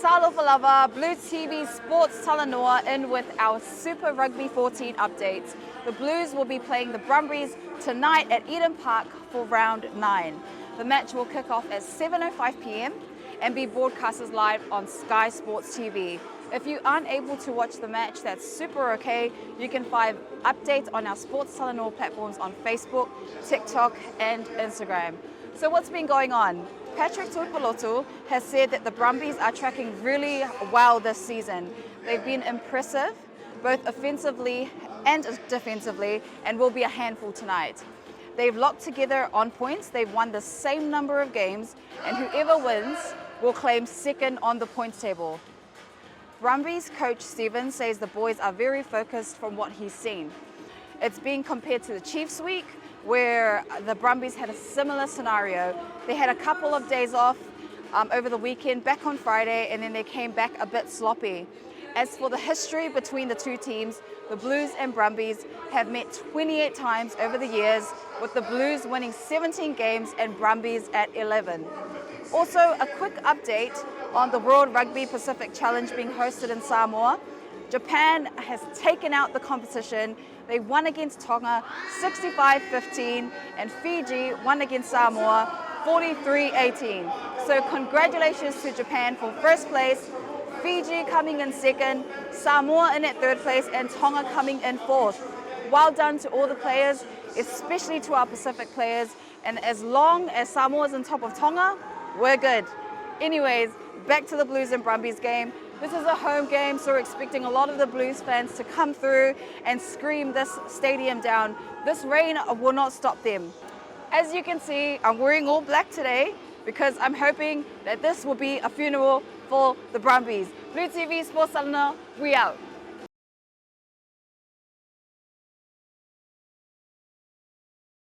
Talofa lava, Blue TV Sports Talanoa in with our Super Rugby 14 updates. The Blues will be playing the Brumbies tonight at Eden Park for round 9. The match will kick off at 7:05 p.m. and be broadcasted live on Sky Sports TV. If you aren't able to watch the match, that's super okay. You can find updates on our Sports Talanoa platforms on Facebook, TikTok and Instagram. So what's been going on? Patrick Tuipolotu has said that the Brumbies are tracking really well this season. They've been impressive, both offensively and defensively, and will be a handful tonight. They've locked together on points, they've won the same number of games, and whoever wins will claim second on the points table. Brumbies coach Stephen says the boys are very focused from what he's seen. It's being compared to the Chiefs week, where the Brumbies had a similar scenario. They had a couple of days off over the weekend, back on Friday, and then they came back a bit sloppy. As for the history between the two teams, the Blues and Brumbies have met 28 times over the years, with the Blues winning 17 games and Brumbies at 11. Also, a quick update on the World Rugby Pacific Challenge being hosted in Samoa. Japan has taken out the competition. They won against Tonga 65-15, and Fiji won against Samoa 43-18. So congratulations to Japan for first place, Fiji coming in second, Samoa in at third place, and Tonga coming in fourth. Well done to all the players, especially to our Pacific players. And as long as Samoa's on top of Tonga, we're good. Anyways, back to the Blues and Brumbies game. This is a home game, so we're expecting a lot of the Blues fans to come through and scream this stadium down. This rain will not stop them. As you can see, I'm wearing all black today because I'm hoping that this will be a funeral for the Brumbies. Blue TV Sports Talanoa, we out.